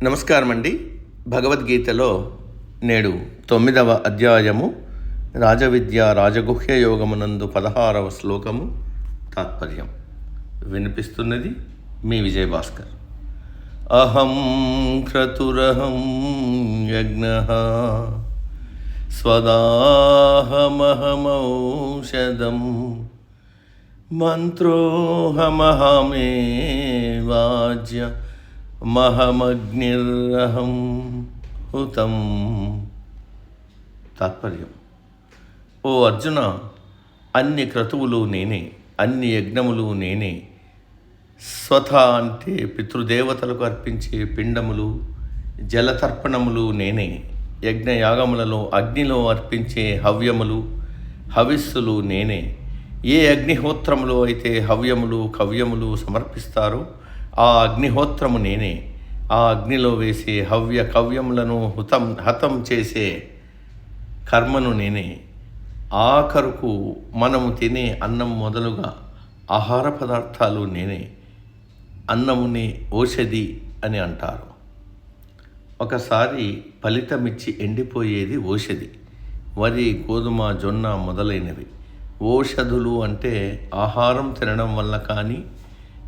నమస్కారం అండి. భగవద్గీతలో నేడు 9వ అధ్యాయము రాజవిద్య రాజగుహ్య యోగమునందు 16వ శ్లోకము తాత్పర్యం వినిపిస్తున్నది మీ విజయభాస్కర్. అహం క్రతురహం యజ్ఞః స్వదాహమహమౌషధం మంత్రోహమహమేవాజ్య మహమగ్నిర్రహం హుతం. తాత్పర్యం: ఓ అర్జున, అన్ని క్రతువులు నేనే, అన్ని యజ్ఞములు నేనే. స్వథ అంటే పితృదేవతలకు అర్పించే పిండములు, జలతర్పణములు నేనే. యజ్ఞయాగములలో అగ్నిలో అర్పించే హవ్యములు, హవిస్సులు నేనే. ఏ అగ్నిహోత్రములో అయితే హవ్యములు కవ్యములు సమర్పిస్తారో ఆ అగ్నిహోత్రము నేనే. ఆ అగ్నిలో వేసే హవ్య కవ్యములను హతం చేసే కర్మను నేనే. ఆఖరుకు మనము తినే అన్నం మొదలుగా ఆహార పదార్థాలు నేనే. అన్నముని ఓషధి అని అంటారు. ఒకసారి ఫలితమిచ్చి ఎండిపోయేది ఓషధి, వరి, గోధుమ, జొన్న మొదలైనవి. ఓషధులు అంటే ఆహారం తినడం వల్ల కానీ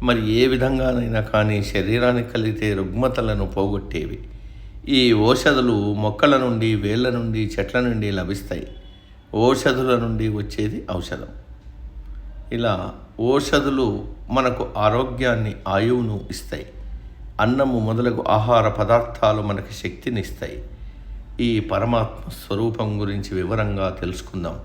మరి ఏ విధంగానైనా కానీ శరీరానికి కలిగితే రుగ్మతలను పోగొట్టేవి. ఈ ఓషధులు మొక్కల నుండి, వేళ్ళ నుండి, చెట్ల నుండి లభిస్తాయి. ఓషధుల నుండి వచ్చేది ఔషధం. ఇలా ఓషధులు మనకు ఆరోగ్యాన్ని, ఆయువును ఇస్తాయి. అన్నము మొదలగు ఆహార పదార్థాలు మనకి శక్తిని ఇస్తాయి. ఈ పరమాత్మ స్వరూపం గురించి వివరంగా తెలుసుకుందాం.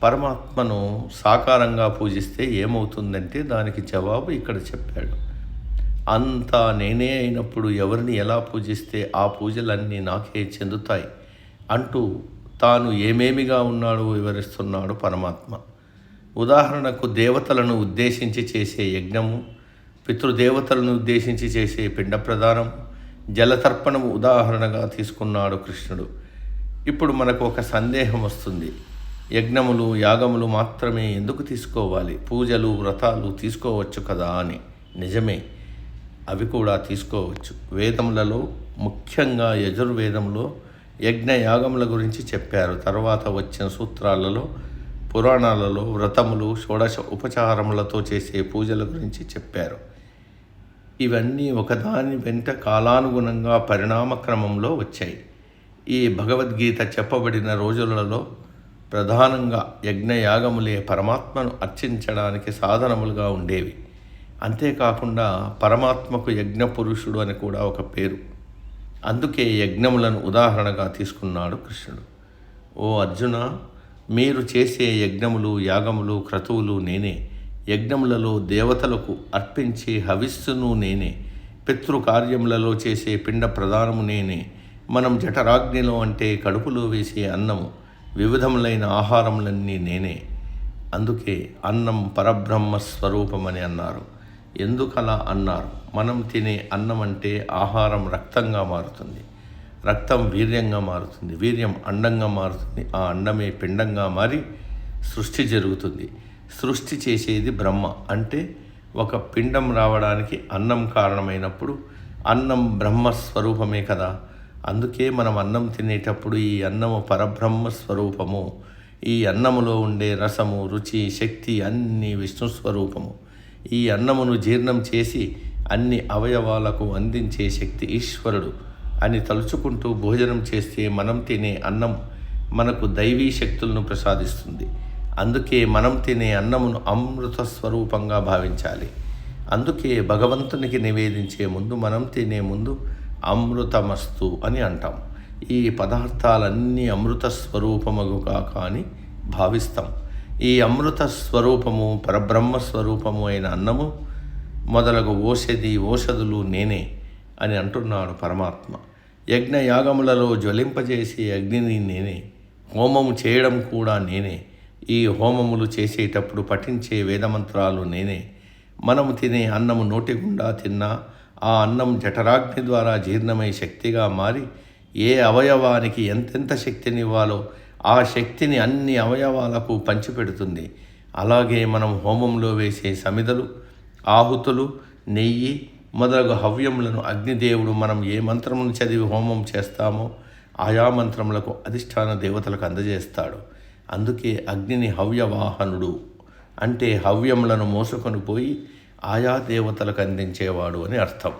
పరమాత్మను సాకారంగా పూజిస్తే ఏమవుతుందంటే దానికి జవాబు ఇక్కడ చెప్పాడు. అంతా నేనే అయినప్పుడు ఎవరిని ఎలా పూజిస్తే ఆ పూజలన్నీ నాకే చెందుతాయి అంటూ తాను ఏమేమిగా ఉన్నాడో వివరిస్తున్నాడు పరమాత్మ. ఉదాహరణకు దేవతలను ఉద్దేశించి చేసే యజ్ఞము, పితృదేవతలను ఉద్దేశించి చేసే పిండ ప్రదానం, జలతర్పణము ఉదాహరణగా తీసుకున్నాడు కృష్ణుడు. ఇప్పుడు మనకు ఒక సందేహం వస్తుంది. యజ్ఞములు, యాగములు మాత్రమే ఎందుకు తీసుకోవాలి? పూజలు, వ్రతాలు తీసుకోవచ్చు కదా అని. నిజమే, అవి కూడా తీసుకోవచ్చు. వేదములలో, ముఖ్యంగా యజుర్వేదంలో యజ్ఞ యాగముల గురించి చెప్పారు. తర్వాత వచ్చిన సూత్రాలలో, పురాణాలలో వ్రతములు, షోడశ ఉపచారములతో చేసే పూజల గురించి చెప్పారు. ఇవన్నీ ఒకదాని వెంట కాలానుగుణంగా పరిణామ క్రమంలో వచ్చాయి. ఈ భగవద్గీత చెప్పబడిన రోజులలో ప్రధానంగా యజ్ఞయాగములే పరమాత్మను అర్చించడానికి సాధనములుగా ఉండేవి. అంతేకాకుండా పరమాత్మకు యజ్ఞ పురుషుడు అని కూడా ఒక పేరు. అందుకే యజ్ఞములను ఉదాహరణగా తీసుకున్నాడు కృష్ణుడు. ఓ అర్జున, మీరు చేసే యజ్ఞములు, యాగములు, క్రతువులు నేనే. యజ్ఞములలో దేవతలకు అర్పించే హవిస్సును నేనే. పితృకార్యములలో చేసే పిండ ప్రదానము నేనే. మనం జఠరాగ్నిలో అంటే కడుపులో వేసే అన్నము, వివిధములైన ఆహారములన్నీ నేనే. అందుకే అన్నం పరబ్రహ్మ స్వరూపమని అన్నారు. ఎందుకలా అన్నారు? మనం తినే అన్నం అంటే ఆహారం రక్తంగా మారుతుంది, రక్తం వీర్యంగా మారుతుంది, వీర్యం అండంగా మారుతుంది, ఆ అండమే పిండంగా మారి సృష్టి జరుగుతుంది. సృష్టి చేసేది బ్రహ్మ. అంటే ఒక పిండం రావడానికి అన్నం కారణమైనప్పుడు అన్నం బ్రహ్మస్వరూపమే కదా. అందుకే మనం అన్నం తినేటప్పుడు ఈ అన్నము పరబ్రహ్మ స్వరూపము, ఈ అన్నములో ఉండే రసము, రుచి, శక్తి అన్నీ విష్ణు స్వరూపము. ఈ అన్నమును జీర్ణం చేసి అన్ని అవయవాలకు అందించే శక్తి ఈశ్వరుడు అని తలుచుకుంటూ భోజనం చేస్తే మనం తినే అన్నం మనకు దైవీ శక్తులను ప్రసాదిస్తుంది. అందుకే మనం తినే అన్నమును అమృత స్వరూపంగా భావించాలి. అందుకే భగవంతునికి నివేదించే ముందు, మనం తినే ముందు అమృతమస్తు అని అంటాం. ఈ పదార్థాలన్నీ అమృత స్వరూపముగా కానీ భావిస్తాం. ఈ అమృత స్వరూపము, పరబ్రహ్మ స్వరూపము అయిన అన్నము మొదలగు ఓషధులు నేనే అని అంటున్నాడు పరమాత్మ. యజ్ఞయాగములలో జ్వలింపజేసే అగ్నిని నేనే. హోమము చేయడం కూడా నేనే. ఈ హోమములు చేసేటప్పుడు పఠించే వేదమంత్రాలు నేనే. మనము తినే అన్నము నోటి గుండా తిన్నా ఆ అన్నం జఠరాగ్ని ద్వారా జీర్ణమై శక్తిగా మారి ఏ అవయవానికి ఎంతెంత శక్తినివ్వాలో ఆ శక్తిని అన్ని అవయవాలకు పంచిపెడుతుంది. అలాగే మనం హోమంలో వేసే సమిదలు, ఆహుతులు, నెయ్యి మొదలగు హవ్యములను అగ్నిదేవుడు మనం ఏ మంత్రమును చదివి హోమం చేస్తామో ఆయా మంత్రములకు అధిష్టాన దేవతలకు అందజేస్తాడు. అందుకే అగ్నిని హవ్యవాహనుడు అంటే హవ్యములను మోసుకొని పోయి ఆయా దేవతలకు అందించేవాడు అని అర్థం.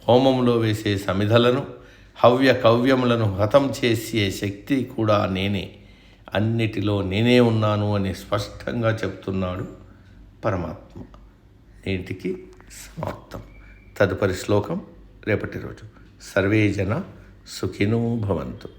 హోమంలో వేసే సమిధలను హవ్య కవ్యములను హతం చేసే శక్తి కూడా నేనే, అన్నిటిలో నేనే ఉన్నాను అని స్పష్టంగా చెప్తున్నాడు పరమాత్మ. నేటికి సమాప్తం. తదుపరి శ్లోకం రేపటి రోజు. సర్వే జన సుఖినో భవంతు.